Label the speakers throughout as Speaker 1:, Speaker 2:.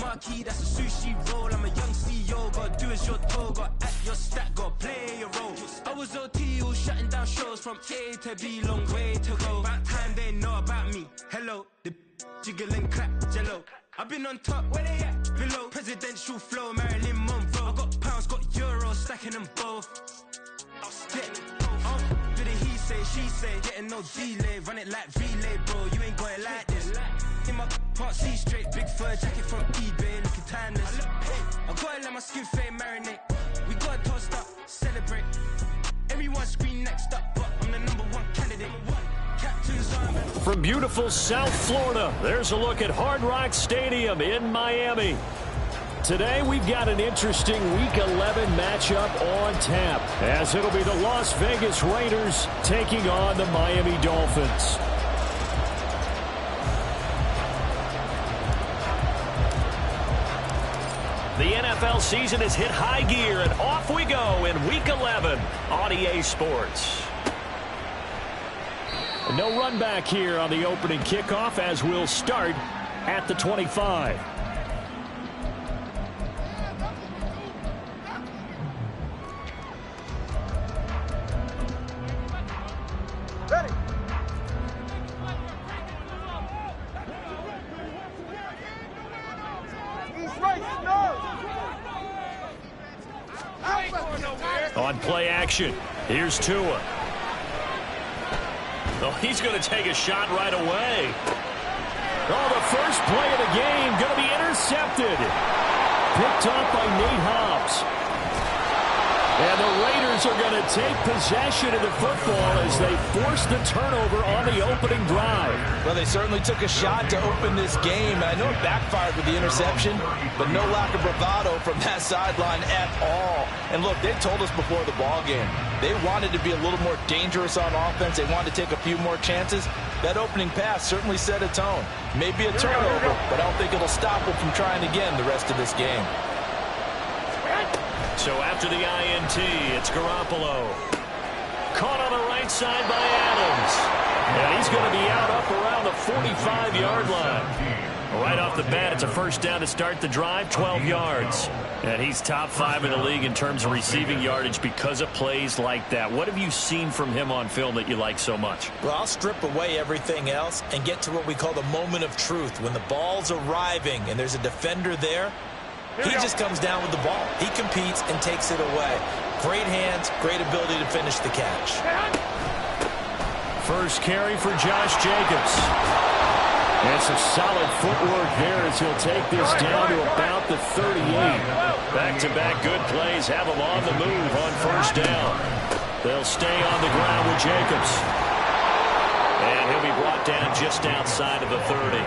Speaker 1: marquee, that's a sushi roll. I'm a young CEO, gotta do as you're told. Gotta act your stat, gotta play your role. I was OT, all shutting down shows from A to B, long way to go. About time they know about me. Hello, the jiggle and clap, jello. I've been on top, where they at? Below, presidential flow, Marilyn Monroe. I got pounds, got euros, stacking them both. Do the he say, she say, getting no delay, run it like relay, bro. You ain't got it like this. In my part C straight, big fur jacket from eBay, looking timeless. I gotta let my skin fade marinate. We gotta toast up, celebrate. Everyone scream next up, but I'm the #1 candidate.
Speaker 2: From beautiful South Florida, there's a look at Hard Rock Stadium in Miami. Today we've got an interesting Week 11 matchup on tap, as it'll be the Las Vegas Raiders taking on the Miami Dolphins. The NFL season has hit high gear, and off we go in Week 11 on EA Sports. No run back here on the opening kickoff, as we'll start at the 25.
Speaker 3: Ready. East right, no.
Speaker 2: On play action, here's Tua. Oh, he's going to take a shot right away. Oh, the first play of the game going to be intercepted. Picked off by Nate Hobbs. And the Raiders are going to take possession of the football as they force the turnover on the opening drive.
Speaker 4: Well, they certainly took a shot to open this game. I know it backfired with the interception, but no lack of bravado from that sideline at all. And look, they told us before the ball game, they wanted to be a little more dangerous on offense. They wanted to take a few more chances. That opening pass certainly set a tone. Maybe a turnover, but I don't think it'll stop them from trying again the rest of this game.
Speaker 2: So after the INT, it's Garoppolo. Caught on the right side by Adams. And he's going to be out up around the 45-yard line. Right off the bat, it's a first down to start the drive, 12 yards. And he's top 5 in the league in terms of receiving yardage because of plays like that. What have you seen from him on film that you like so much?
Speaker 5: Well, I'll strip away everything else and get to what we call the moment of truth. When the ball's arriving and there's a defender there, he just comes down with the ball. He competes and takes it away. Great hands, great ability to finish the catch.
Speaker 2: First carry for Josh Jacobs. And some solid footwork there as he'll take this down to about the 38. Back-to-back good plays have him on the move on first down. They'll stay on the ground with Jacobs. And he'll be brought down just outside of the 30.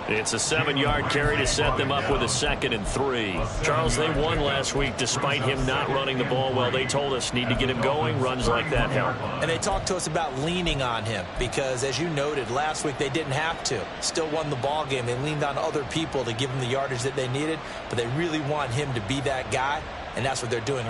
Speaker 2: It's a 7-yard carry to set them up with a 2nd and 3. Charles, they won last week despite him not running the ball well. They told us need to get him going. Runs like that help.
Speaker 5: And they talked to us about leaning on him because, as you noted, last week they didn't have to. Still won the ball game. They leaned on other people to give them the yardage that they needed, but they really want him to be that guy, and that's what they're doing.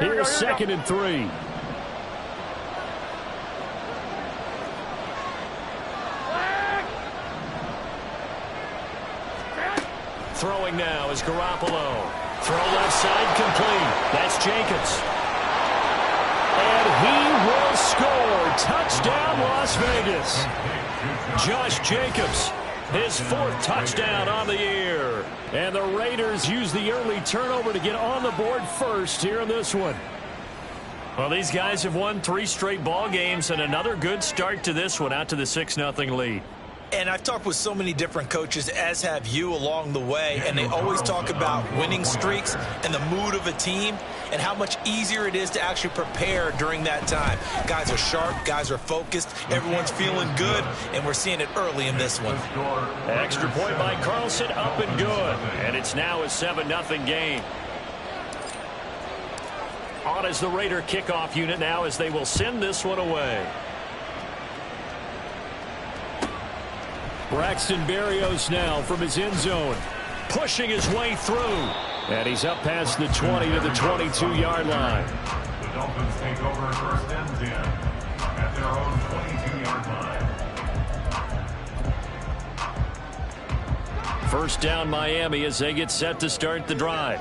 Speaker 2: Here's 2nd and 3. Throwing now is Garoppolo. Throw left side complete. That's Jacobs. And he will score. Touchdown, Las Vegas. Josh Jacobs, his 4th touchdown on the year. And the Raiders use the early turnover to get on the board first here in this one. Well, these guys have won 3 straight ball games and another good start to this one, out to the 6-0 lead.
Speaker 5: And I've talked with so many different coaches, as have you, along the way, and they always talk about winning streaks and the mood of a team and how much easier it is to actually prepare during that time. Guys are sharp, guys are focused, everyone's feeling good, and we're seeing it early in this one.
Speaker 2: Extra point by Carlson, up and good. And it's now a 7-0 game. On is the Raider kickoff unit now as they will send this one away. Braxton Berrios now from his end zone, pushing his way through. And he's up past the 20 to the 22-yard line.
Speaker 6: The Dolphins take over first and 10 at their own 22-yard line.
Speaker 2: First down Miami as they get set to start the drive.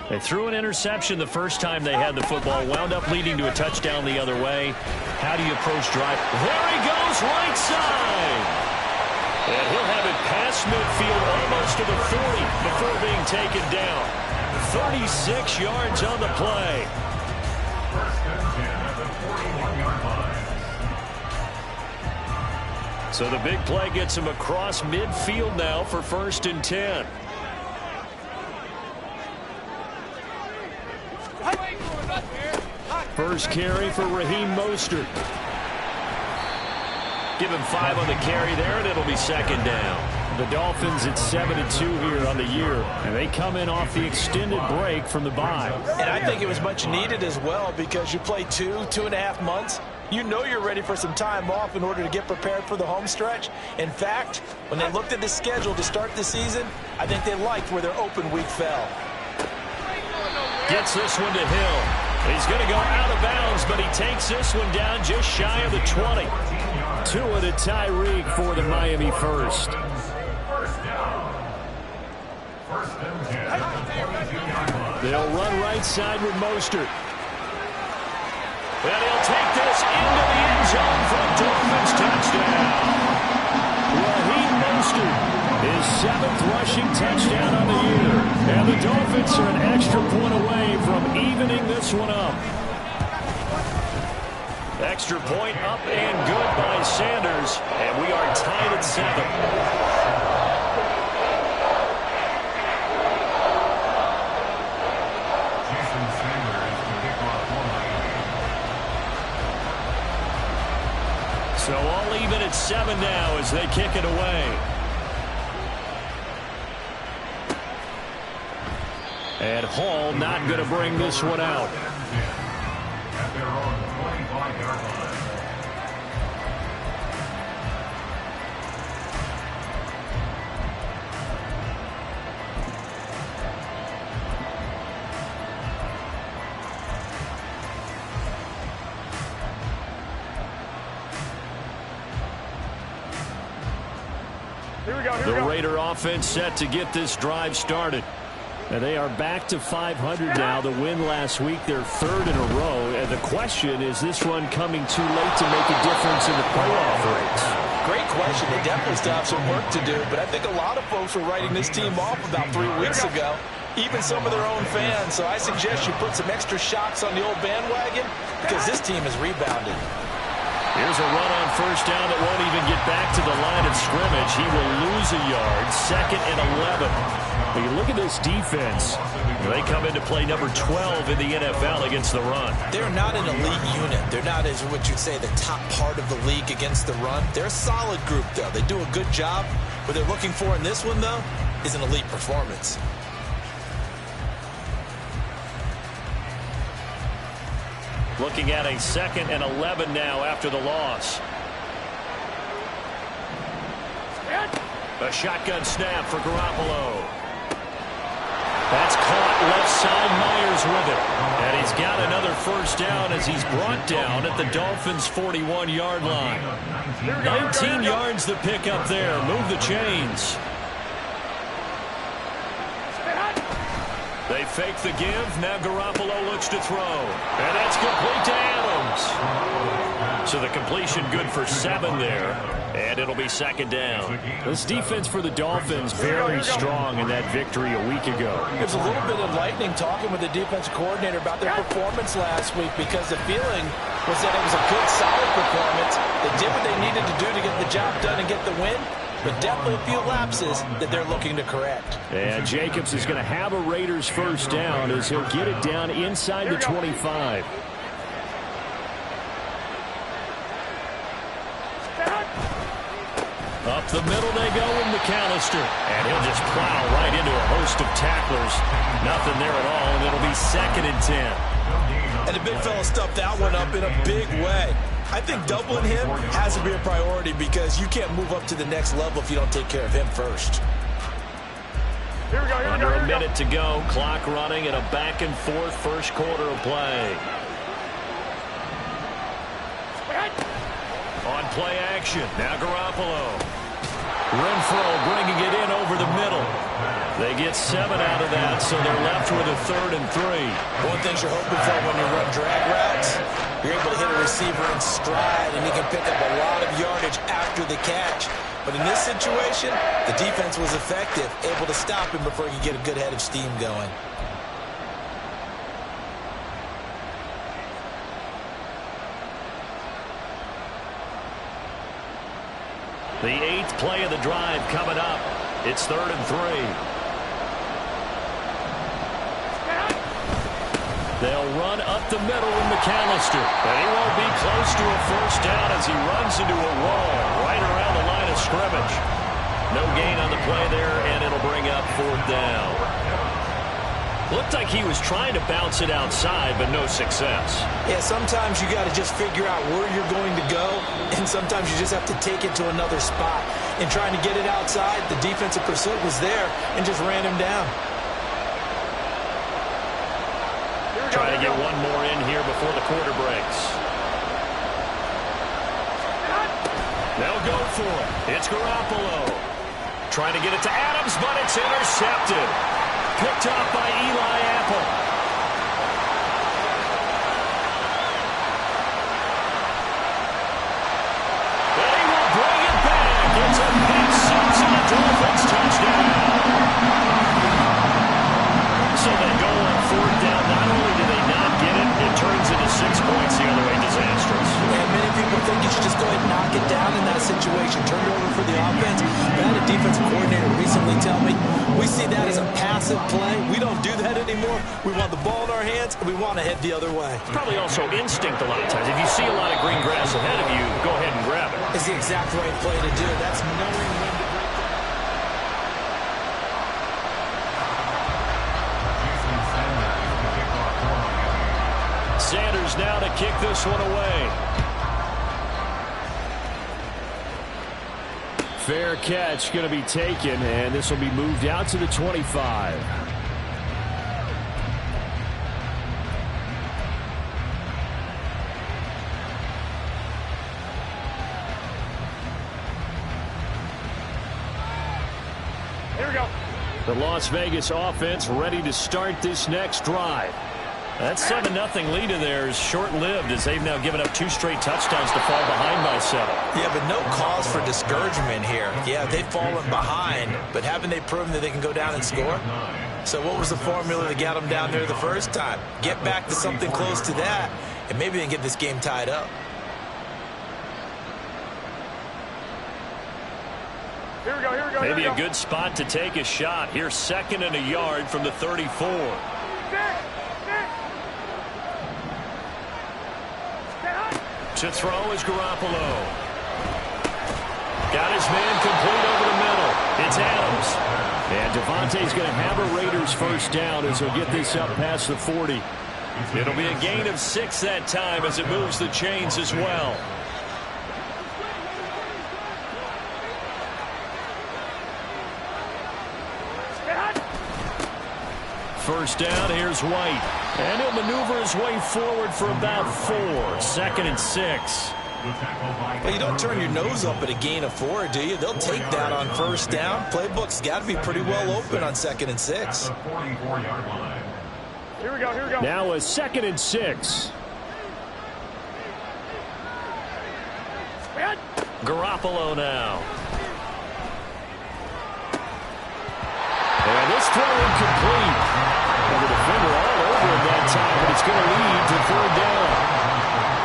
Speaker 2: They threw an interception the first time they had the football, wound up leading to a touchdown the other way. How do you approach drive? There he goes, right side. And he'll have it past midfield almost to the 40 before being taken down. 36 yards on the play.
Speaker 6: First and 10 at the 41-yard line.
Speaker 2: So the big play gets him across midfield now for first and 10. First carry for Raheem Mostert. Give him 5 on the carry there, and it'll be second down. The Dolphins at 7-2 here on the year, and they come in off the extended break from the bye.
Speaker 4: And I think it was much needed as well, because you play 2.5 months. You know you're ready for some time off in order to get prepared for the home stretch. In fact, when they looked at the schedule to start the season, I think they liked where their open week fell.
Speaker 2: Gets this one to Hill. He's going to go out of bounds, but he takes this one down just shy of the 20. Tua to Tyreek for the Miami first. They'll run right side with Mostert. And he'll take this into the end zone for a Dolphins touchdown. Raheem Mostert, his 7th rushing touchdown on the year. And the Dolphins are an extra point away from evening this one up. Extra point up and good by Sanders. And we are tied at 7. So all even at 7 now as they kick it away. And Hall not going to bring this one out.
Speaker 6: At their own 25-yard line.
Speaker 2: The Raider offense set to get this drive started. And they are back to 500 now. The win last week, their 3rd in a row. And the question, is this run coming too late to make a difference in the playoff race?
Speaker 4: Great question. They definitely still have some work to do, but I think a lot of folks were writing this team off about 3 weeks ago, even some of their own fans. So I suggest you put some extra shots on the old bandwagon, because this team has rebounded.
Speaker 2: Here's a run on first down that won't even get back to the line of scrimmage. He will lose a yard. 2nd and 11. When you look at this defense, they come into play number 12 in the NFL against the run.
Speaker 5: They're not an elite unit. They're not, as what you'd say, the top part of the league against the run. They're a solid group, though. They do a good job. What they're looking for in this one, though, is an elite performance.
Speaker 2: Looking at a 2nd and 11 now after the loss. A shotgun snap for Garoppolo. That's caught left side. Myers with it. And he's got another first down as he's brought down at the Dolphins' 41-yard line. 19 yards the pick up there. Move the chains. They fake the give. Now Garoppolo looks to throw. And that's complete to Adams. So the completion good for 7 there. And it'll be 2nd down. This defense for the Dolphins very strong in that victory a week ago.
Speaker 4: It was a little bit enlightening talking with the defensive coordinator about their performance last week, because the feeling was that it was a good, solid performance. They did what they needed to do to get the job done and get the win.
Speaker 5: but definitely a few lapses that they're looking to correct.
Speaker 2: And Jacobs is going to have a Raiders first down as he'll get it down inside the 25. Up the middle they go with McAllister. And he'll just plow right into a host of tacklers. Nothing there at all, and it'll be 2nd and 10.
Speaker 5: And the big fella stuffed that one up in a big way. I think doubling him has to be a priority because you can't move up to the next level if you don't take care of him first.
Speaker 3: Here we go, here we go,
Speaker 2: Under
Speaker 3: here
Speaker 2: a
Speaker 3: we go.
Speaker 2: minute to go. Clock running in a back-and-forth first quarter of play. On play action, now Garoppolo. Renfro bringing it in over the middle. They get 7 out of that, so they're left with a 3rd and 3.
Speaker 5: One thing you're hoping for when you run drag routes, you're able to hit a receiver in stride, and he can pick up a lot of yardage after the catch. But in this situation, the defense was effective, able to stop him before he could get a good head of steam going.
Speaker 2: The 8th play of the drive coming up. It's 3rd and 3. They'll run up the middle with McAllister. But he won't be close to a first down as he runs into a wall right around the line of scrimmage. No gain on the play there, and it'll bring up 4th down. Looked like he was trying to bounce it outside, but no success.
Speaker 5: Yeah, sometimes you got to just figure out where you're going to go, and sometimes you just have to take it to another spot. In trying to get it outside, the defensive pursuit was there and just ran him down.
Speaker 2: Try to get one more in here before the quarter breaks. They'll go for it. It's Garoppolo. Trying to get it to Adams, but it's intercepted. Picked off by Eli Apple. And he will bring it back. It's a big 6 and a Dolphins touchdown. So they go on 4th down. Not only do they not get it, it turns into 6 points the other way. Disastrous.
Speaker 5: And many people think you should just go ahead and knock it down in that situation. Turn it over for the offense. But I had a defensive coordinator recently tell me, we see that as a passive play. We don't do that anymore. We want the ball in our hands, and we want to head the other way.
Speaker 2: It's probably also instinct a lot of times. If you see a lot of green grass ahead of you, go ahead and grab it.
Speaker 5: It's the exact right play to do. That's knowing when to break.
Speaker 2: Sanders now to kick this one away. Fair catch going to be taken, and this will be moved out to the 25.
Speaker 3: Here we go.
Speaker 2: The Las Vegas offense ready to start this next drive. That 7-0 lead in there is short-lived as they've now given up 2 straight touchdowns to fall behind by 7.
Speaker 5: Yeah, but no cause for discouragement here. Yeah, they've fallen behind, but haven't they proven that they can go down and score? So what was the formula that got them down there the first time? Get back to something close to that, and maybe they can get this game tied up.
Speaker 3: Here we go, here we go.
Speaker 2: Maybe
Speaker 3: here
Speaker 2: a
Speaker 3: we go.
Speaker 2: good spot to take a shot. Here's 2nd and a yard from the 34. To throw is Garoppolo. Got his man complete over the middle. It's Adams. And Devontae's going to have a Raiders first down as he'll get this up past the 40. It'll be a gain of 6 that time as it moves the chains as well. First down, here's White. And he'll maneuver his way forward for about 4. 2nd and 6.
Speaker 5: Well, you don't turn your nose up at a gain of 4, do you? They'll take that on first down. Playbook's got to be pretty well open on 2nd and 6.
Speaker 3: Here we go, here we go.
Speaker 2: Now a 2nd and 6. Garoppolo now. And this throw incomplete. And the defender all over him that time, but it's going to lead to 3rd down.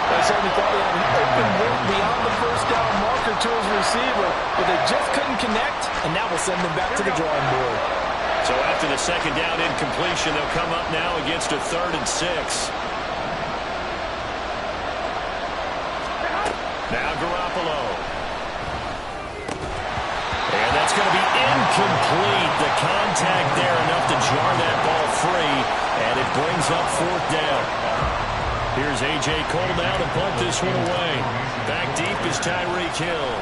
Speaker 5: I certainly thought he had an open look beyond the first down marker
Speaker 4: to his receiver, but they just couldn't connect, and that will send them back to the drawing board.
Speaker 2: So after the second down incompletion, they'll come up now against a 3rd and 6. Now Garoppolo. And that's going to be incomplete. The contact there enough to jar that ball free, and it brings up 4th down. Here's A.J. Cole now to punt this one away. Back deep is Tyreek Hill.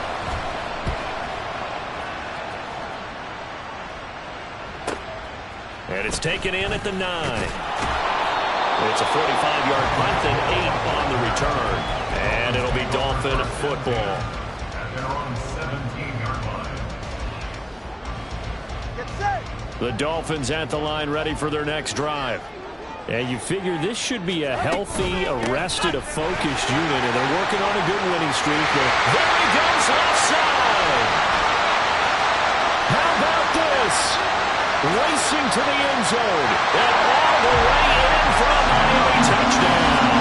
Speaker 2: And it's taken in at the 9. It's a 45-yard punt and 8 on the return. And it'll be Dolphin football.
Speaker 6: At their own 17-yard line.
Speaker 3: Get set.
Speaker 2: The Dolphins at the line ready for their next drive. And you figure this should be a healthy, arrested, a focused unit, and they're working on a good winning streak. There he goes, left side. How about this? Racing to the end zone, and all the way in for a Miami touchdown.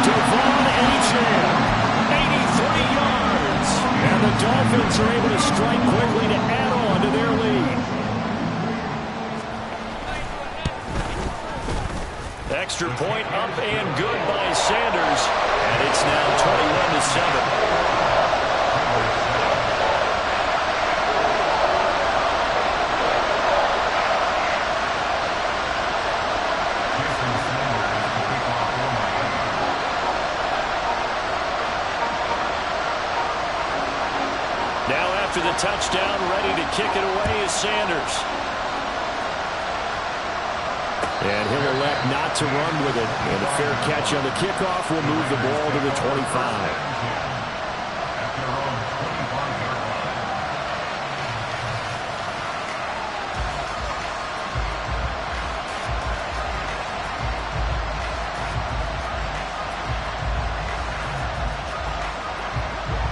Speaker 2: Devon Achane, 83 yards. And the Dolphins are able to strike quickly to add on to their lead. Extra point up and good by Sanders, and it's now 21-7. Now after the touchdown, ready to kick it away is Sanders. And he'll elect not to run with it. And a fair catch on the kickoff will move the ball to the 25.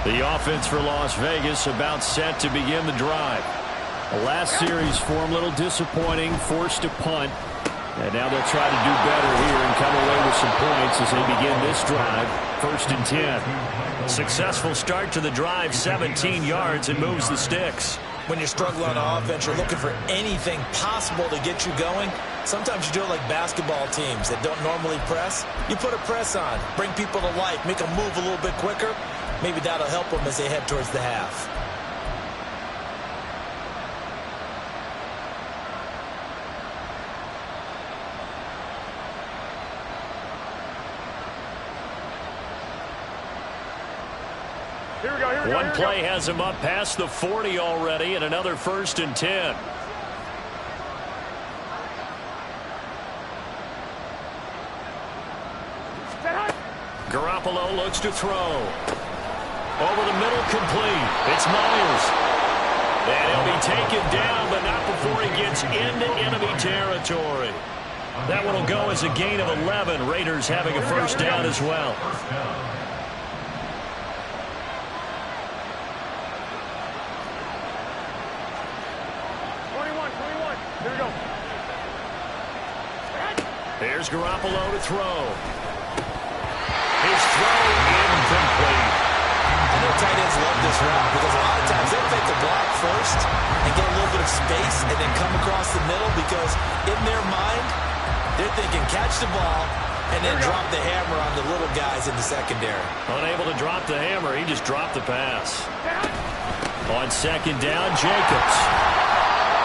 Speaker 2: The offense for Las Vegas about set to begin the drive. The last series for them a little disappointing, forced to punt. And now they'll try to do better here and come away with some points as they begin this drive. 1st and 10. Successful start to the drive, 17 yards, and moves the sticks.
Speaker 5: When you're struggling on offense, you're looking for anything possible to get you going. Sometimes you do it like basketball teams that don't normally press. You put a press on, bring people to life, make them move a little bit quicker. Maybe that'll help them as they head towards the half.
Speaker 2: One play has him up past the 40 already, and another 1st and 10. Garoppolo looks to throw. Over the middle, complete. It's Myers. And he'll be taken down, but not before he gets into enemy territory. That one will go as a gain of 11. Raiders having a 1st down as well. Here's Garoppolo to throw. His throw incomplete.
Speaker 5: I know tight ends love this route because a lot of times they'll take the block first and get a little bit of space and then come across the middle because in their mind, they're thinking catch the ball and then drop the hammer on the little guys in the secondary.
Speaker 2: Unable to drop the hammer, he just dropped the pass. On 2nd down, Jacobs.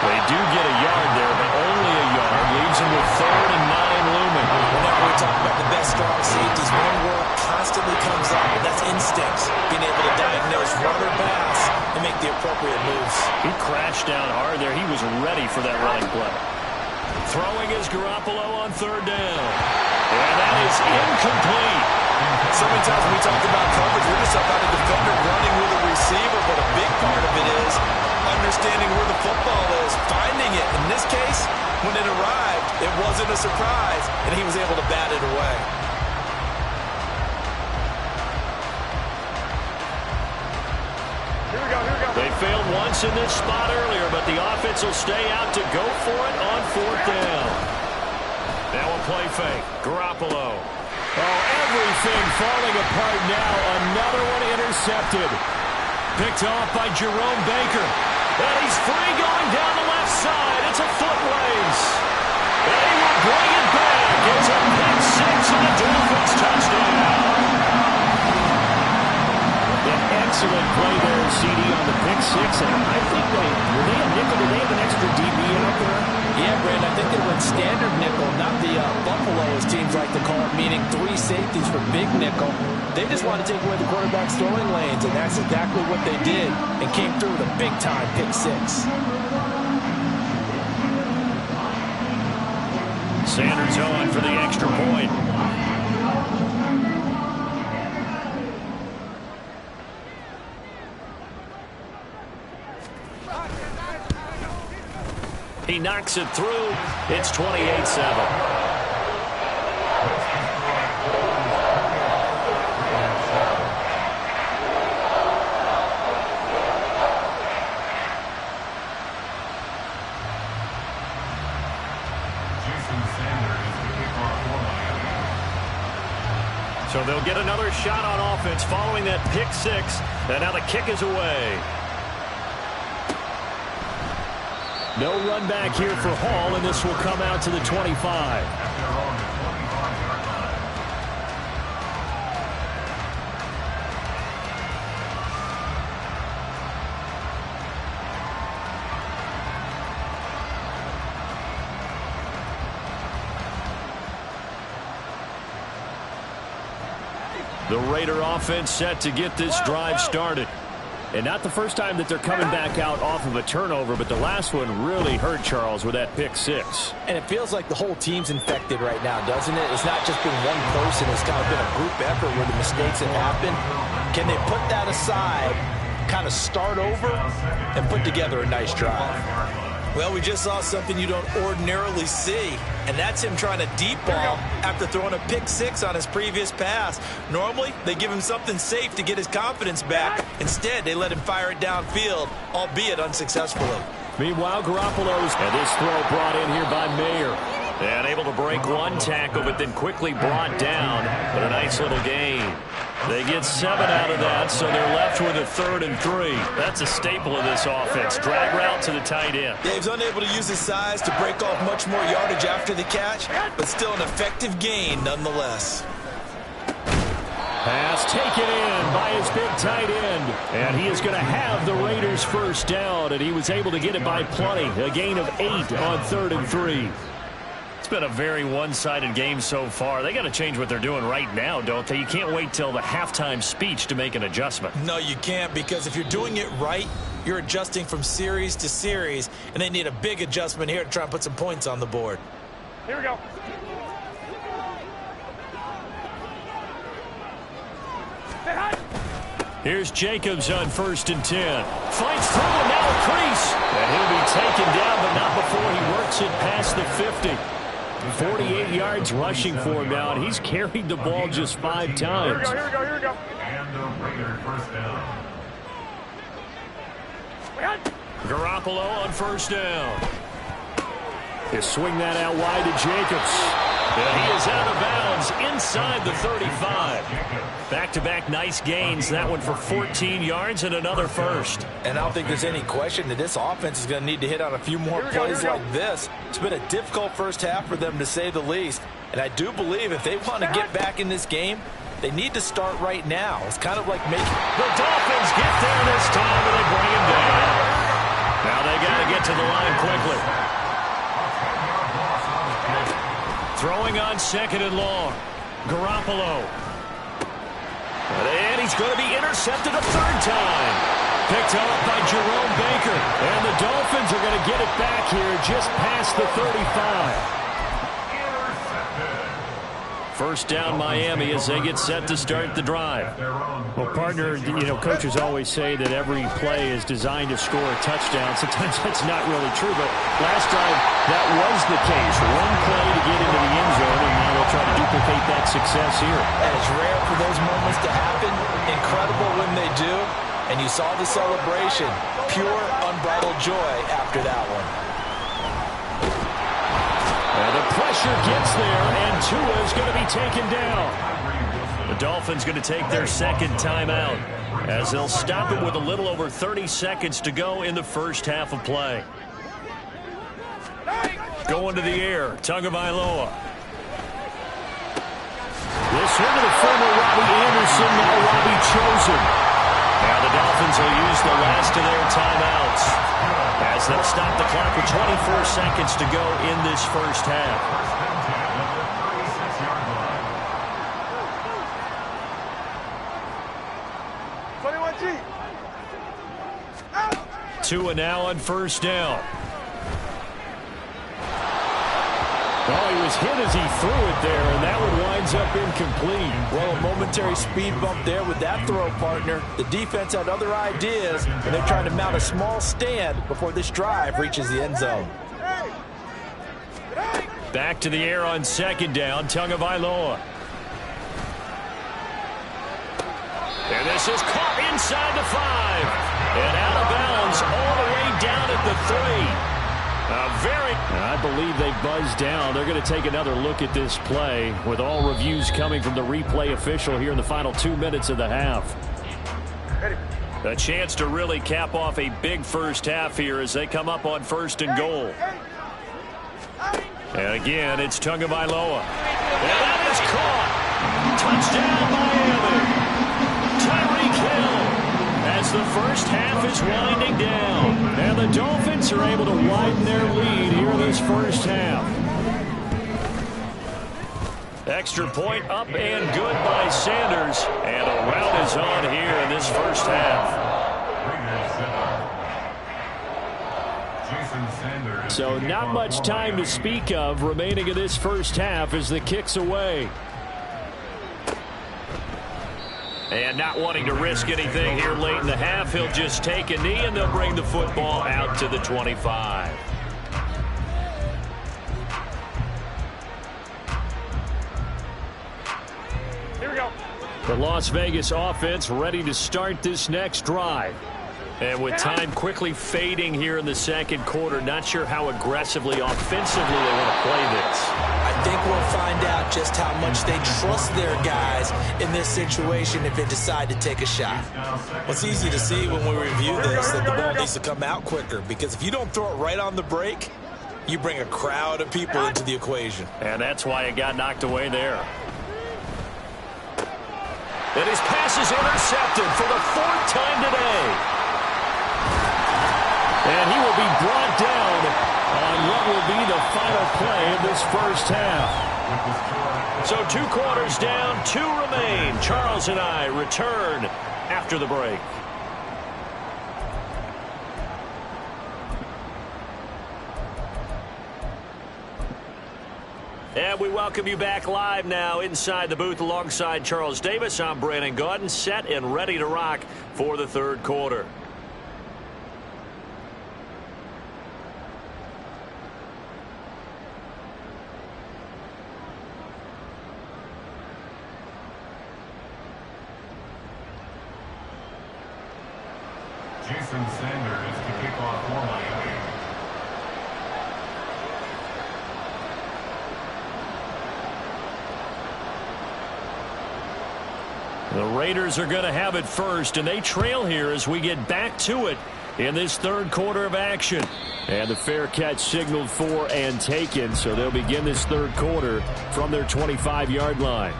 Speaker 2: They do get a yard there, but only a yard. Leaves them with 3rd and 9 looming.
Speaker 5: Whenever we talk about the best strong safeties, one word constantly comes up, and that's instincts. Being able to diagnose run or pass and make the appropriate moves.
Speaker 2: He crashed down hard there. He was ready for that running play. Throwing is Garoppolo on 3rd down. And that is incomplete.
Speaker 5: So many times when we talk about coverage, we're just talking about a defender running with a receiver, but a big part of it is understanding where the football is, finding it. In this case, when it arrived, it wasn't a surprise, and he was able to bat it away.
Speaker 2: They failed once in this spot earlier, but the offense will stay out to go for it on 4th down. Now a play fake. Garoppolo. Oh, everything falling apart now. Another one intercepted. Picked off by Jerome Baker. And he's free going down the left side. It's a foot race. And he will bring it back. It's a pick six and a Dolphins touchdown. Excellent play there, CD, on the pick six. And I think were they a nickel? Did they have an extra DB out there?
Speaker 5: Yeah, Brandon, I think they went standard nickel, not the Buffalo, as teams like to call it, meaning 3 safeties for big nickel. They just want to take away the quarterback's throwing lanes, and that's exactly what they did, and came through with a big-time pick six.
Speaker 2: Sanders on for the extra point. He knocks it through. It's 28-7. So they'll get another shot on offense following that pick six. And now the kick is away. No run back here for Hall, and this will come out to the 25. The Raider offense set to get this drive started. And not the first time that they're coming back out off of a turnover, but the last one really hurt Charles with that pick six.
Speaker 5: And it feels like the whole team's infected right now, doesn't it? It's not just been one person. It's kind of been a group effort where the mistakes have happened. Can they put that aside, kind of start over, and put together a nice drive? Well, we just saw something you don't ordinarily see, and that's him trying to deep ball after throwing a pick six on his previous pass. Normally, they give him something safe to get his confidence back. Instead, they let him fire it downfield, albeit unsuccessfully.
Speaker 2: Meanwhile, Garoppolo's, and this throw brought in here by Mayer. And able to break one tackle, but then quickly brought down. But a nice little gain. They get 7 out of that, so they're left with a 3rd and 3. That's a staple of this offense. Drag route to the tight end.
Speaker 5: Dave's unable to use his size to break off much more yardage after the catch, but still an effective gain nonetheless.
Speaker 2: Pass taken in by his big tight end. And he is going to have the Raiders first down, and he was able to get it by plenty. A gain of 8 on 3rd and 3. It's been a very one-sided game so far. They got to change what they're doing right now, don't they? You can't wait till the halftime speech to make an adjustment.
Speaker 5: No, you can't, because if you're doing it right, you're adjusting from series to series, and they need a big adjustment here to try and put some points on the board.
Speaker 3: Here we go.
Speaker 2: Here's Jacobs on 1st and 10. Fights through and now a crease. And he'll be taken down, but not before he works it past the 50. 48 yards rushing for him now, and he's carried the ball just 5 times.
Speaker 3: Here we go.
Speaker 6: And the Raider first down.
Speaker 2: Garoppolo on 1st down. He'll swing that out wide to Jacobs. And he is out of bounds inside the 35. Back-to-back nice gains. That one for 14 yards and another first.
Speaker 5: And I don't think there's any question that this offense is going to need to hit on a few more plays like this. It's been a difficult first half for them, to say the least. And I do believe if they want to get back in this game, they need to start right now. It's kind of like making...
Speaker 2: The Dolphins get there this time, and they bring him down. Now they got to get to the line quickly. Throwing on 2nd and long. Garoppolo. And he's going to be intercepted a 3rd time. Picked up by Jerome Baker. And the Dolphins are going to get it back here just past the 35. First down Miami as they get set to start the drive. Well, partner, coaches always say that every play is designed to score a touchdown. Sometimes that's not really true, but last time that was the case. One play to get into the end zone, and now they'll try to duplicate that success here.
Speaker 5: And it's rare for those moments to happen. Incredible when they do. And you saw the celebration. Pure, unbridled joy after that one.
Speaker 2: And the pressure gets there, and Tua is going to be taken down. The Dolphins going to take their second timeout as they'll stop it with a little over 30 seconds to go in the first half of play. Going to the air, Tagovailoa. This one to the former Robbie Anderson, now Robbie Chosen. Now the Dolphins will use the last of their timeouts as they'll stop the clock with 24 seconds to go in this first half. 2 and now on first down.
Speaker 4: Well, he was hit as he threw it there, and that one winds up incomplete. Well, a momentary speed bump there with that throw, partner. The defense had other ideas, and they're trying to mount a small stand before this drive reaches the end zone.
Speaker 2: Back to the air on second down, Tagovailoa. And this is caught inside the 5. And out of bounds all the way down at the 3. I believe they buzzed down. They're going to take another look at this play with all reviews coming from the replay official here in the final 2 minutes of the half. A chance to really cap off a big first half here as they come up on first and goal. And again, it's Tagovailoa. And that is caught. Touchdown, Miami. Tyreek Hill. As the first half is winding down. And the Dolphins are able to widen their lead here in this first half. Extra point up and good by Sanders. And a rout is on here in this first half. So not much time to speak of remaining in this first half as the kick's away. And not wanting to risk anything here late in the half, he'll just take a knee and they'll bring the football out to the 25.
Speaker 3: Here we go.
Speaker 2: The Las Vegas offense ready to start this next drive. And with time quickly fading here in the second quarter, not sure how aggressively, offensively they want to play this.
Speaker 5: I think we'll find out just how much they trust their guys in this situation if they decide to take a shot. Well, it's easy to see when we review this that the ball needs to come out quicker, because if you don't throw it right on the break, you bring a crowd of people into the equation.
Speaker 2: And that's why it got knocked away there. And his pass is intercepted for the 4th time today. And he will be brought down on what will be the final play of this first half. So 2 quarters down, 2 remain. Charles and I return after the break. And we welcome you back live now inside the booth alongside Charles Davis. I'm Brandon Gaudin, set and ready to rock for the third quarter.
Speaker 6: Jason Sanders to kick off for Miami.
Speaker 2: The Raiders are going to have it first, and they trail here as we get back to it in this third quarter of action. And the fair catch signaled for and taken, so they'll begin this third quarter from their 25-yard line.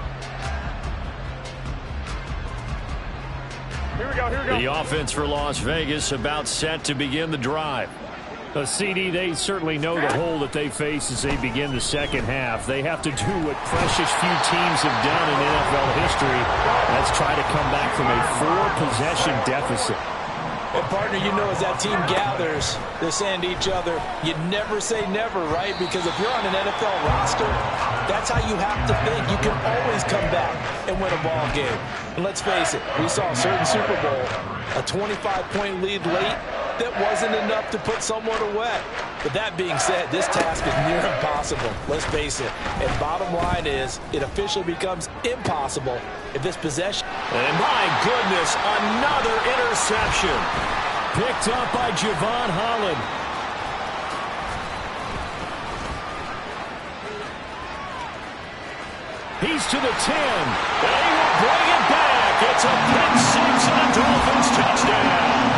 Speaker 3: Here we go, here we go.
Speaker 2: The offense for Las Vegas about set to begin the drive. CD, they certainly know the hole that they face as they begin the second half. They have to do what precious few teams have done in NFL history. That's try to come back from a 4-possession deficit.
Speaker 4: And, partner, you know, as that team gathers, they're saying to each other, you never say never, right? Because if you're on an NFL roster, that's how you have to think. You can always come back and win a ball game. And let's face it, we saw a certain Super Bowl, a 25-point lead late, that wasn't enough to put someone away. But that being said, this task is near impossible. Let's face it. And bottom line is, it officially becomes impossible if this possession...
Speaker 2: And my goodness, another interception. Picked up by Javon Holland. He's to the 10. And he will bring it back. It's a pick six and a Dolphins touchdown.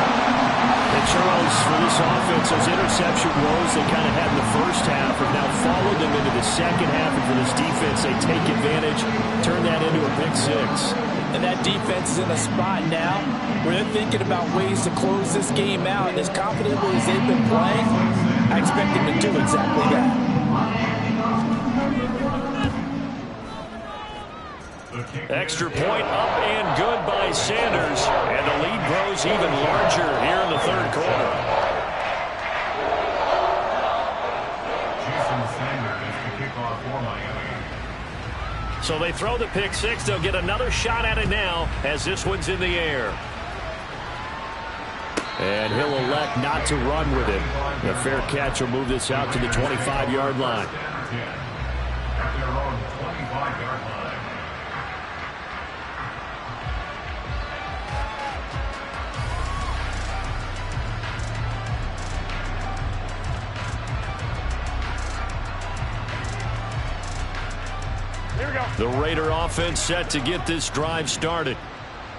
Speaker 2: And Charles, for this offense, those interception woes they kind of had in the first half have now followed them into the second half. And for this defense, they take advantage, turn that into a pick six.
Speaker 5: And that defense is in a spot now where they're thinking about ways to close this game out. And as confidently as they've been playing, I expect them to do exactly that.
Speaker 2: Extra point up and good by Sanders. And the lead grows even larger here in the third quarter.
Speaker 6: Jason Sanders is the kickoff for Miami.
Speaker 2: So they throw the pick six. They'll get another shot at it now as this one's in the air. And he'll elect not to run with it. A fair catch will move this out to the 25-yard line.
Speaker 6: At their own 25-yard line.
Speaker 2: The Raider offense set to get this drive started.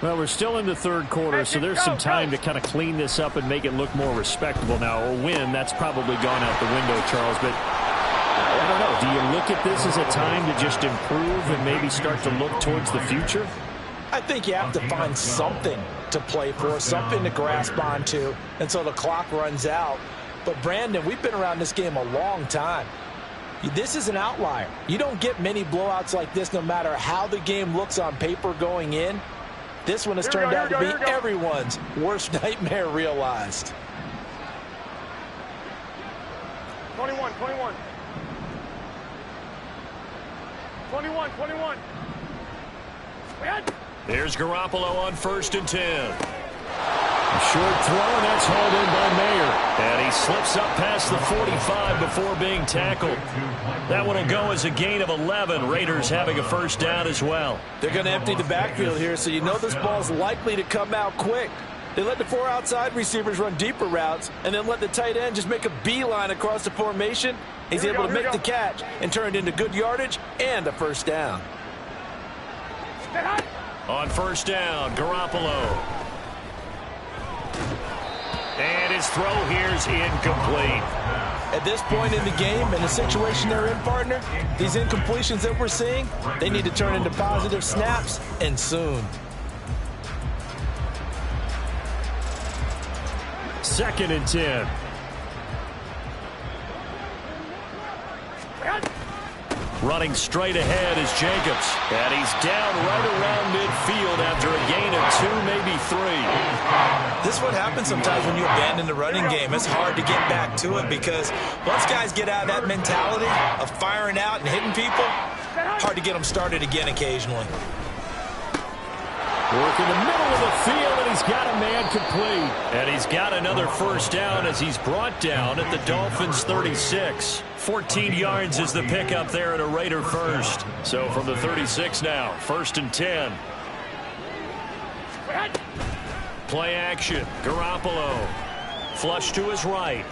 Speaker 2: Well, we're still in the third quarter, so there's some time to kind of clean this up and make it look more respectable. Now, a win, that's probably gone out the window, Charles, but I don't know. Do you look at this as a time to just improve and maybe start to look towards the future?
Speaker 5: I think you have to find something to play for, something to grasp onto until the clock runs out. But, Brandon, we've been around this game a long time. This is an outlier. You don't get many blowouts like this no matter how the game looks on paper going in. This one has turned out to be everyone's worst nightmare realized.
Speaker 3: 21. 21.
Speaker 2: Here's Garoppolo on 1st and 10. A short throw, and that's hauled in by Mayer. And he slips up past the 45 before being tackled. That one will go as a gain of 11. Raiders having a first down as well.
Speaker 5: They're going to empty the backfield here, so you know this ball's likely to come out quick. They let the 4 outside receivers run deeper routes, and then let the tight end just make a beeline across the formation. He's able to make the catch and turn it into good yardage and a first down.
Speaker 2: On first down, Garoppolo. And his throw here's incomplete.
Speaker 5: At this point in the game, in the situation they're in, partner, these incompletions that we're seeing, they need to turn into positive snaps, and soon.
Speaker 2: 2nd and 10. Running straight ahead is Jacobs. And he's down right around midfield after a gain of 2, maybe 3.
Speaker 5: This is what happens sometimes when you abandon the running game. It's hard to get back to it because once guys get out of that mentality of firing out and hitting people, hard to get them started again occasionally.
Speaker 2: Work in the middle of the field, and he's got a man complete. And he's got another first down as he's brought down at the Dolphins' 36. 14 yards is the pickup there at a Raider first. So from the 36 now, 1st and 10. Play action. Garoppolo. Flush to his right.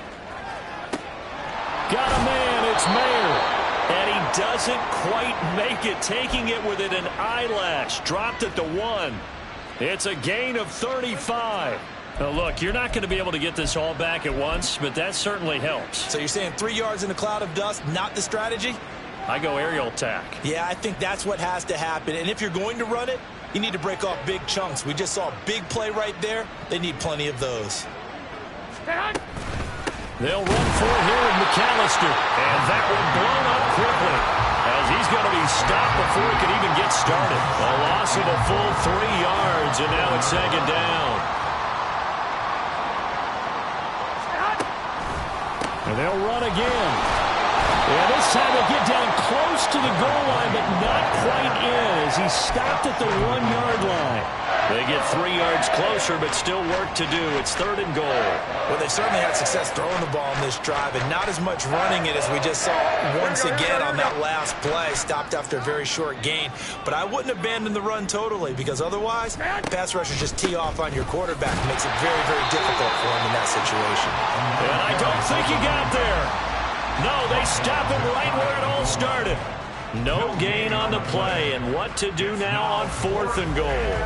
Speaker 2: Got a man. It's Mayer. And he doesn't quite make it, taking it within an eyelash. Dropped at the 1. It's a gain of 35. Now, look, you're not going to be able to get this all back at once, but that certainly helps.
Speaker 5: So you're saying 3 yards in a cloud of dust, not the strategy?
Speaker 2: I go aerial attack.
Speaker 5: Yeah, I think that's what has to happen. And if you're going to run it, you need to break off big chunks. We just saw a big play right there. They need plenty of those.
Speaker 2: They'll run for it here with McAllister. And that one blown up quickly as he's going to be stopped before he can even get started. A loss of a full 3 yards, and now it's 2nd down. And they'll run again. And this time they get down close to the goal line, but not quite in as he's stopped at the 1-yard line. They get 3 yards closer, but still work to do. It's 3rd and goal.
Speaker 5: Well, they certainly had success throwing the ball in this drive, and not as much running it as we just saw once again on that last play. Stopped after a very short gain. But I wouldn't abandon the run totally, because otherwise, pass rushers just tee off on your quarterback. It makes it very, very difficult for him in that situation.
Speaker 2: And I don't think he got there. No, they stop him right where it all started. No gain on the play, and what to do now on 4th and goal.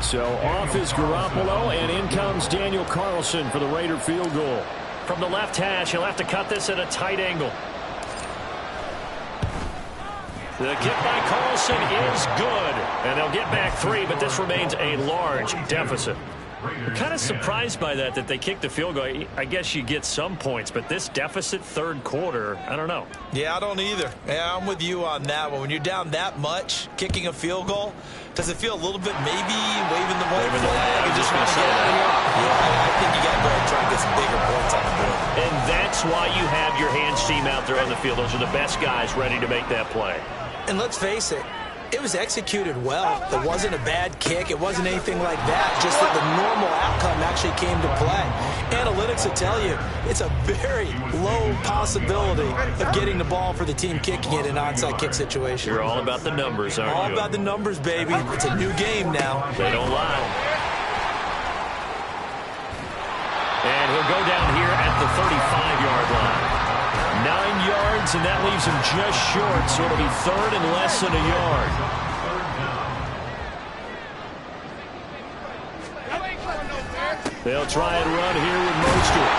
Speaker 2: So off is Garoppolo, and in comes Daniel Carlson for the Raider field goal. From the left hash, he'll have to cut this at a tight angle. The kick by Carlson is good, and they'll get back 3, but this remains a large deficit. I'm kind of surprised by that they kicked the field goal. I guess you get some points, but this deficit 3rd quarter, I don't know.
Speaker 5: Yeah, I don't either. Yeah, I'm with you on that one. When you're down that much, kicking a field goal, does it feel a little bit maybe waving the white flag and just want to get out of here? Yeah, I think you got to go ahead and try and get some bigger points on the board.
Speaker 2: And that's why you have your hands team out there on the field. Those are the best guys ready to make that play.
Speaker 5: And let's face it, it was executed well. It wasn't a bad kick. It wasn't anything like that. Just that the normal outcome actually came to play. Analytics will tell you it's a very low possibility of getting the ball for the team kicking it in an onside kick situation.
Speaker 2: You're all about the numbers, aren't you?
Speaker 5: All about the numbers, baby. It's a new game now.
Speaker 2: They don't lie. And he'll go down here at the 35-yard line. 9 yards, and that leaves him just short, so it'll be 3rd and less than a yard. They'll try and run here with Mostert.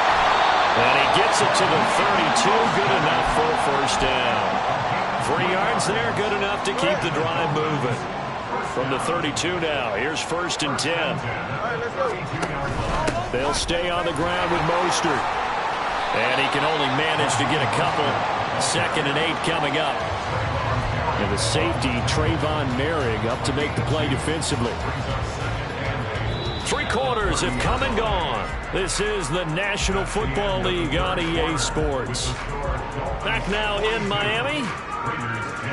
Speaker 2: And he gets it to the 32, good enough for a 1st down. 3 yards there, good enough to keep the drive moving. From the 32 now, here's 1st and 10. They'll stay on the ground with Mostert. And he can only manage to get a couple. 2nd and 8 coming up. And the safety, Trayvon Merrick, up to make the play defensively. 3 quarters have come and gone. This is the National Football League on EA Sports. Back now in Miami.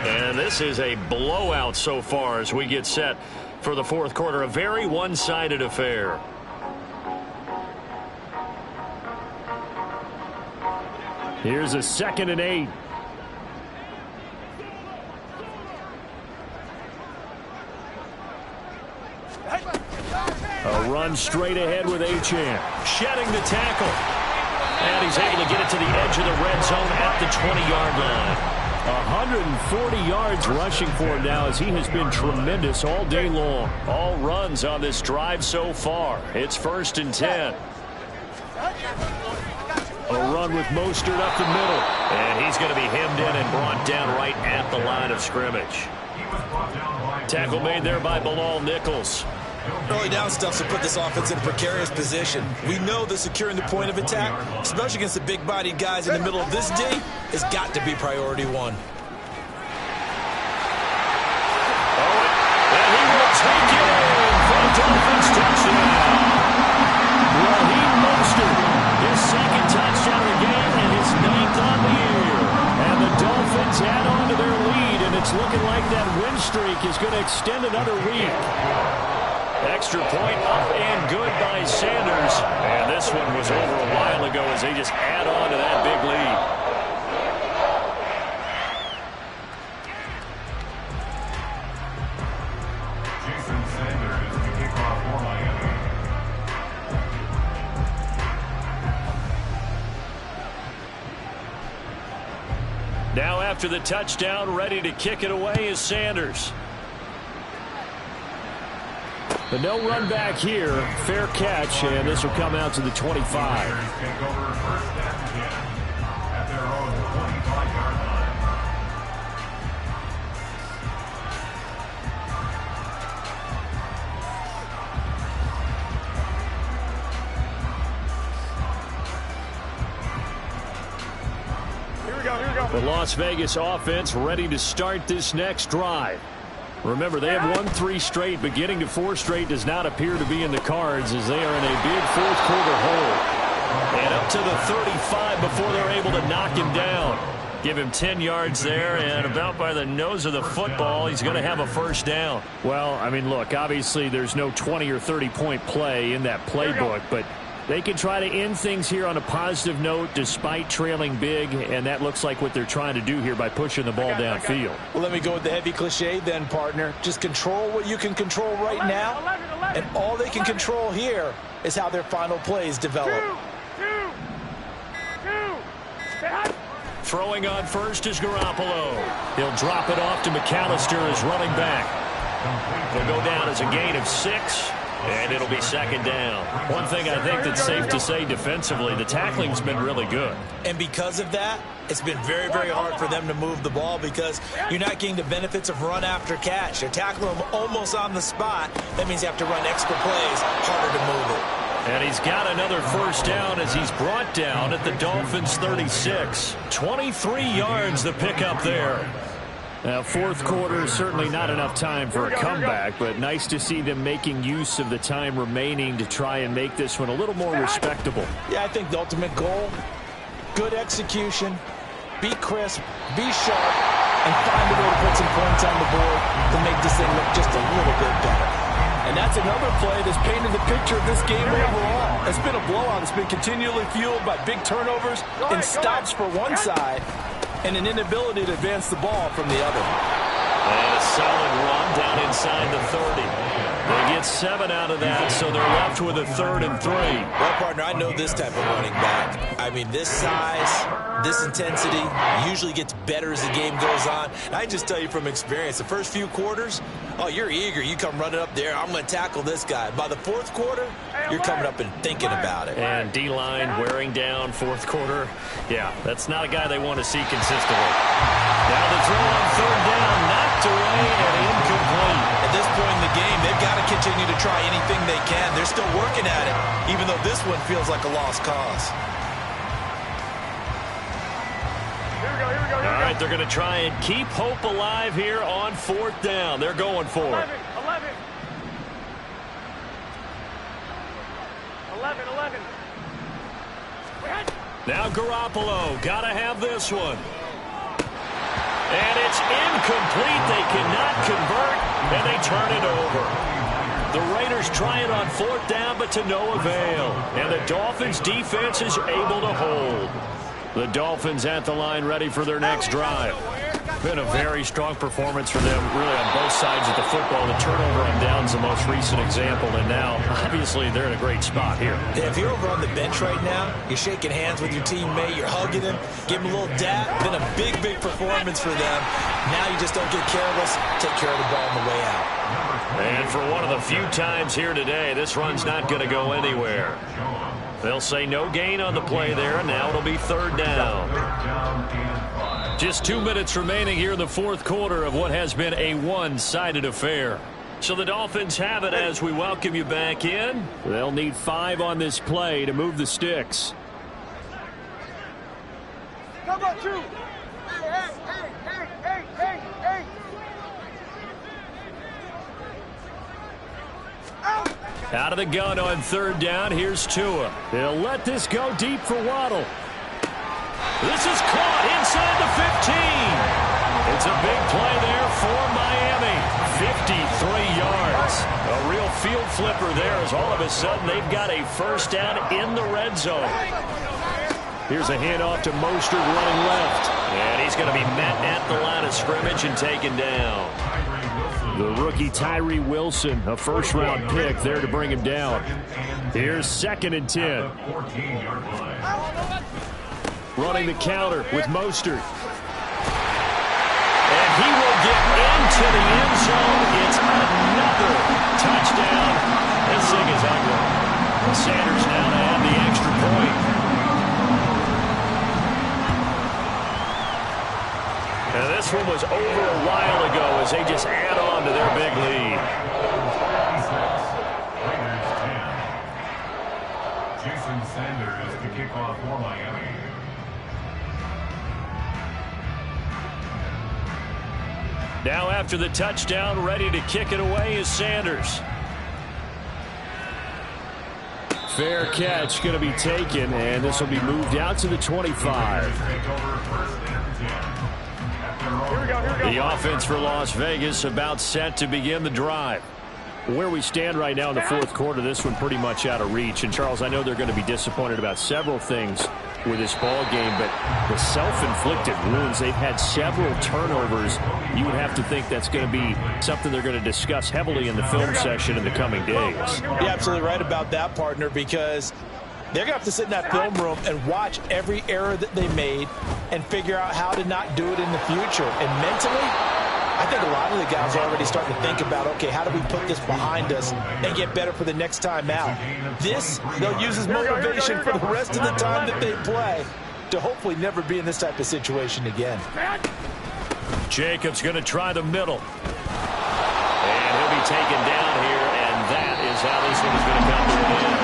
Speaker 2: And this is a blowout so far as we get set for the 4th quarter. A very one-sided affair. Here's a 2nd and 8. A run straight ahead with Achane. Shedding the tackle. And he's able to get it to the edge of the red zone at the 20-yard line. 140 yards rushing for him now as he has been tremendous all day long. All runs on this drive so far. It's 1st and 10. A run with Mostert up the middle. And he's going to be hemmed in and brought down right at the line of scrimmage. Tackle made there by Bilal Nichols.
Speaker 5: Early down stuff to put this offense in a precarious position. We know that securing the point of attack, especially against the big-bodied guys in the middle of this D, has got to be priority 1.
Speaker 2: And he will take it in for a Dolphins touchdown. Raheem Mostert, his 2nd touchdown of the game and his 9th on the year. And the Dolphins add on to their lead, and it's looking like that win streak is going to extend another week. Extra point up and good by Sanders. And this one was over a while ago as they just add on to that big lead.
Speaker 6: Jason Sanders, the kickoff for Miami.
Speaker 2: Now after the touchdown, ready to kick it away is Sanders. The no run back here, fair catch, and this will come out to the 25.
Speaker 6: Take over 1st and 10 at their own 25-yard line.
Speaker 3: Here we go.
Speaker 2: The Las Vegas offense ready to start this next drive. Remember, they have won 3 straight, but getting to 4 straight does not appear to be in the cards as they are in a big 4th quarter hole. And up to the 35 before they're able to knock him down. Give him 10 yards there, and about by the nose of the football, he's going to have a 1st down. Well, I mean, look, obviously there's no 20 or 30-point play in that playbook, but they can try to end things here on a positive note despite trailing big, and that looks like what they're trying to do here by pushing the ball downfield.
Speaker 5: Well, let me go with the heavy cliche then, partner. Just control what you can control right now, and all they can control here is how their final plays develop.
Speaker 2: Throwing on first is Garoppolo. He'll drop it off to McAllister as running back. He'll go down as a gain of 6, and it'll be second down. One thing I think that's safe to say defensively, the tackling's been really good.
Speaker 5: And because of that, it's been very, very hard for them to move the ball because you're not getting the benefits of run after catch. They're tackling them almost on the spot. That means you have to run extra plays, harder to move it.
Speaker 2: And he's got another first down as he's brought down at the Dolphins' 36. 23 yards the pickup there. Now, fourth quarter, certainly not enough time for a comeback, but nice to see them making use of the time remaining to try and make this one a little more respectable.
Speaker 5: Yeah, I think the ultimate goal, good execution, be crisp, be sharp, and find a way to put some points on the board to make this thing look just a little bit better.
Speaker 4: And that's another play that's painted the picture of this game overall. It's been a blowout. It's been continually fueled by big turnovers and stops for one side and an inability to advance the ball from the other.
Speaker 2: And a solid run down inside the 30. They get 7 out of that, so they're left with a 3rd and 3.
Speaker 5: Well, partner, I know this type of running back. I mean, this size, this intensity usually gets better as the game goes on. And I just tell you from experience, the first few quarters, oh, you're eager. You come running up there. I'm going to tackle this guy. By the fourth quarter, you're coming up and thinking about it.
Speaker 2: And D-line wearing down fourth quarter. Yeah, that's not a guy they want to see consistently. Now the throw on 3rd down, knocked away and incomplete.
Speaker 5: At this point in the game, they've got to continue to try anything they can. They're still working at it, even though this one feels like a lost cause.
Speaker 2: All right, they're going to try and keep hope alive here on 4th down. They're going for it.
Speaker 3: 11.
Speaker 2: Now Garoppolo, got to have this one. And it's incomplete. They cannot convert, and they turn it over. The Raiders try it on 4th down, but to no avail. And the Dolphins' defense is able to hold. The Dolphins at the line ready for their next drive. Been a very strong performance for them, really, on both sides of the football. The turnover on downs the most recent example, and now, obviously, they're in a great spot here.
Speaker 5: Yeah, if you're over on the bench right now, you're shaking hands with your teammate, you're hugging him, give him a little dap. Been a big, big performance for them. Now you just don't get careless, take care of the ball on the way out.
Speaker 2: And for one of the few times here today, this run's not going to go anywhere. They'll say no gain on the play there, and now it'll be 3rd down. Just 2 minutes remaining here in the fourth quarter of what has been a one-sided affair. So the Dolphins have it as we welcome you back in. They'll need 5 on this play to move the sticks.
Speaker 3: Come on, 2. Hey.
Speaker 2: Out of the gun on 3rd down. Here's Tua. They'll let this go deep for Waddle. This is caught inside the 15. It's a big play there for Miami. 53 yards. A real field flipper there as all of a sudden they've got a first down in the red zone. Here's a handoff to Mostert running left. And he's going to be met at the line of scrimmage and taken down. The rookie Tyree Wilson, a first-round pick there to bring him down. Here's 2nd and 10. Running the counter with Mostert. And he will get into the end zone. It's another touchdown. This thing is ugly. Sanders now to add the extra point. And this one was over a while ago as they just add on to their big lead.
Speaker 6: Jason Sanders to kick off for Miami.
Speaker 2: Now after the touchdown, ready to kick it away is Sanders. Fair catch going to be taken, and this will be moved out to the 25. The offense for Las Vegas about set to begin the drive. Where we stand right now in the fourth quarter, this one pretty much out of reach. And, Charles, I know they're going to be disappointed about several things with this ball game, but the self-inflicted wounds, they've had several turnovers. You would have to think that's going to be something they're going to discuss heavily in the film session in the coming days.
Speaker 5: You're absolutely right about that, partner, because
Speaker 4: They're going to have to sit in that film room and watch every error that they made and figure out how to not do it in the future. And mentally, I think a lot of the guys are already starting to think about, okay, how do we put this behind us and get better for the next time out? This, they'll use as motivation for the rest of the time that they play to hopefully never be in this type of situation again.
Speaker 2: Jacobs going to try the middle. And he'll be taken down here, and that is how this one is going to come to an end.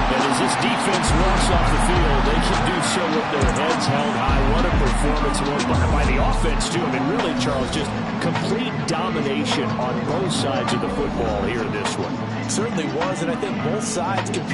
Speaker 2: And as this defense walks off the field, they can do so with their heads held high. What a performance by the offense, too. I mean, really, Charles, just complete domination on both sides of the football here in this one.
Speaker 4: It certainly was, and I think both sides compete.